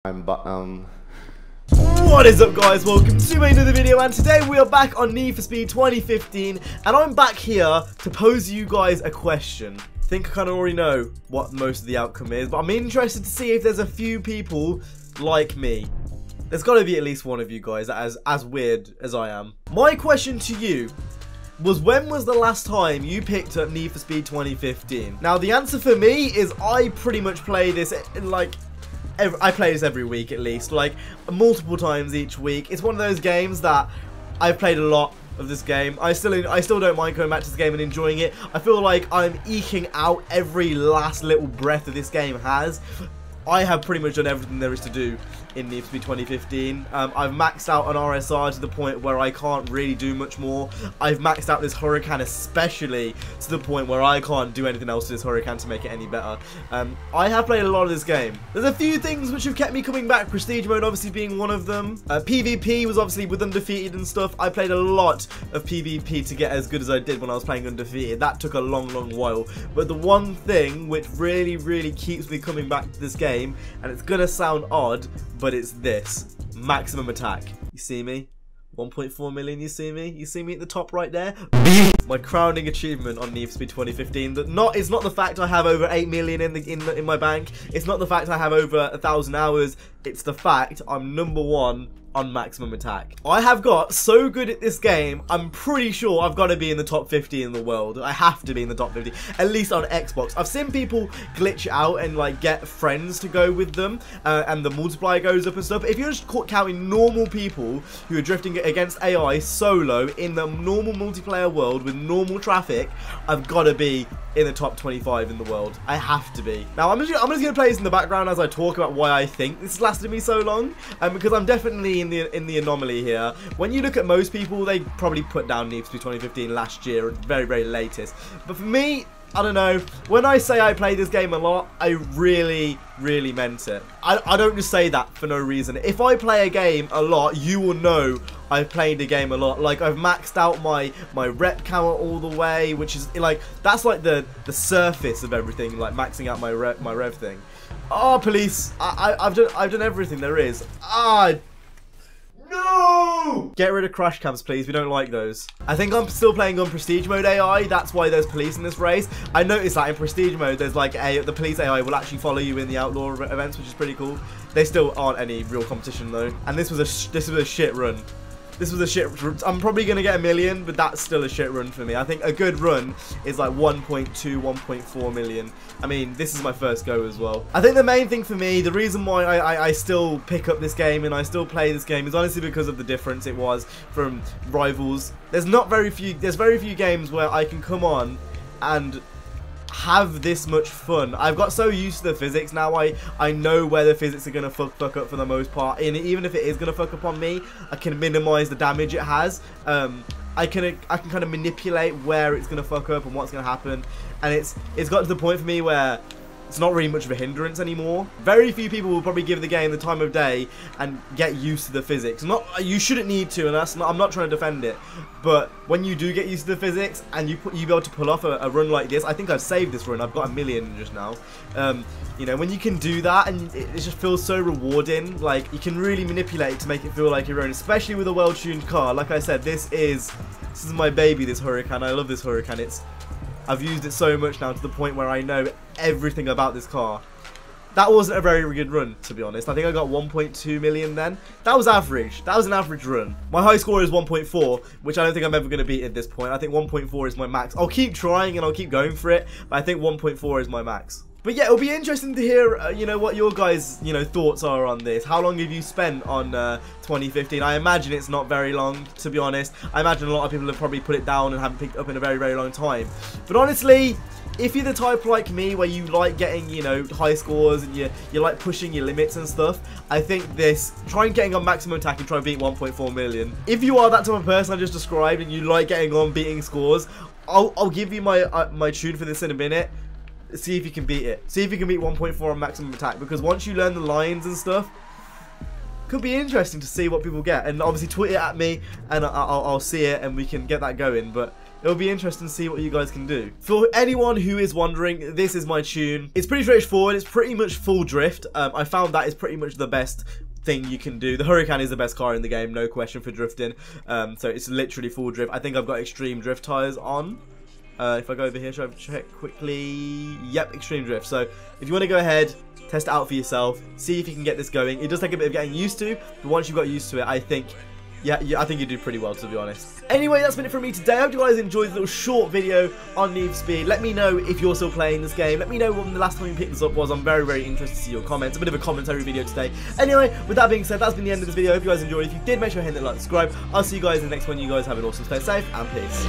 What is up, guys? Welcome to another video, and today we are back on Need for Speed 2015, and I'm back here to pose you guys a question. I think I kind of already know what most of the outcome is, but I'm interested to see if there's a few people like me. There's got to be at least one of you guys that is as weird as I am. My question to you was, when was the last time you picked up Need for Speed 2015? Now, the answer for me is I pretty much play this I play this every week at least, like multiple times each week. It's one of those games that I've played a lot of this game. I still don't mind going back to this game and enjoying it. I feel like I'm eking out every last little breath that this game has. I have pretty much done everything there is to do in Need for Speed 2015. I've maxed out on RSR to the point where I can't really do much more. I've maxed out this Huracan especially to the point where I can't do anything else to this Huracan to make it any better. I have played a lot of this game. There's a few things which have kept me coming back, Prestige mode obviously being one of them. PvP was obviously with Undefeated and stuff. I played a lot of PvP to get as good as I did when I was playing Undefeated. That took a long while. But the one thing which really keeps me coming back to this game, and it's gonna sound odd, but it's this: maximum attack. You see me? 1.4 million, you see me? You see me at the top right there? My crowning achievement on Need for Speed 2015. It's not the fact I have over 8 million in my bank. It's not the fact I have over 1,000 hours. It's the fact I'm #1 on maximum attack. I have got so good at this game, I'm pretty sure I've got to be in the top 50 in the world. I have to be in the top 50, at least on Xbox. I've seen people glitch out and like get friends to go with them, and the multiplier goes up and stuff. If you're just counting normal people who are drifting against AI solo in the normal multiplayer world with normal traffic, I've got to be in the top 25 in the world. I have to be. Now, I'm just going to play this in the background as I talk about why I think this has lasted me so long, because I'm definitely in the anomaly here. When you look at most people, they probably put down Need for Speed 2015 last year at the very latest. But for me, I don't know. When I say I play this game a lot, I really meant it. I don't just say that for no reason. If I play a game a lot, you will know I've played the game a lot. Like, I've maxed out my rep count all the way, which is like, that's like the surface of everything, like maxing out my rev thing. Oh, police! I've done everything there is. No! Get rid of crash cams, please. We don't like those. I think I'm still playing on Prestige mode AI. That's why there's police in this race. I noticed that in Prestige mode, there's like the police AI will actually follow you in the outlaw events, which is pretty cool. They still aren't any real competition though. And this was a shit run. This was a shit run. I'm probably going to get 1 million, but that's still a shit run for me. I think a good run is like 1.2, 1.4 million. I mean, this is my first go as well. I think the main thing for me, the reason why I still pick up this game and I still play this game is honestly because of the difference it was from Rivals. There's very few games where I can come on and have this much fun. I've got so used to the physics now. I know where the physics are gonna fuck up for the most part, and even if it is gonna fuck up on me, I can minimize the damage it has. I can kind of manipulate where it's gonna fuck up and what's gonna happen, and it's got to the point for me where it's not really much of a hindrance anymore. Very few people will probably give the game the time of day and get used to the physics. You shouldn't need to, and I'm not trying to defend it. But when you do get used to the physics and you be able to pull off a run like this, I think I've saved this run. I've got 1 million just now. You know, when you can do that, and it just feels so rewarding. Like, you can really manipulate it to make it feel like your own, especially with a well-tuned car. Like I said, this is my baby. This Huracan. I love this Huracan. I've used it so much now to the point where I know everything about this car. That wasn't a very good run, to be honest. I think I got 1.2 million then. That was average. That was an average run. My high score is 1.4, which I don't think I'm ever going to beat at this point. I think 1.4 is my max. I'll keep trying and I'll keep going for it, but I think 1.4 is my max. But yeah, it'll be interesting to hear, you know, what your guys, thoughts are on this. How long have you spent on 2015? I imagine it's not very long, to be honest. I imagine a lot of people have probably put it down and haven't picked it up in a very long time. But honestly, if you're the type like me where you like getting, high scores and you like pushing your limits and stuff, I think try getting on maximum attack and try and beat 1.4 million. If you are that type of person I just described and you like getting on beating scores, I'll give you my tune for this in a minute. See if you can beat it. See if you can beat 1.4 on maximum attack, because once you learn the lines and stuff, could be interesting to see what people get. And obviously tweet it at me and I'll see it and we can get that going. But it'll be interesting to see what you guys can do. For anyone who is wondering, this is my tune. It's pretty straightforward. It's pretty much full drift. I found that is pretty much the best thing you can do. The Hurricane is the best car in the game, no question, for drifting. So it's literally full drift. I think I've got extreme drift tires on. If I go over here, should I check quickly? Yep, extreme drift. So if you want to go ahead, test it out for yourself, see if you can get this going. It does take a bit of getting used to, but once you've got used to it, I think I think you do pretty well, to be honest. Anyway, that's been it from me today. I hope you guys enjoyed this little short video on Need for Speed. Let me know if you're still playing this game. Let me know when the last time you picked this up was. I'm very, very interested to see your comments. A bit of a commentary video today. Anyway, with that being said, that's been the end of this video. I hope you guys enjoyed. If you did, make sure to hit that like and subscribe. I'll see you guys in the next one. You guys have an awesome stay safe, and peace.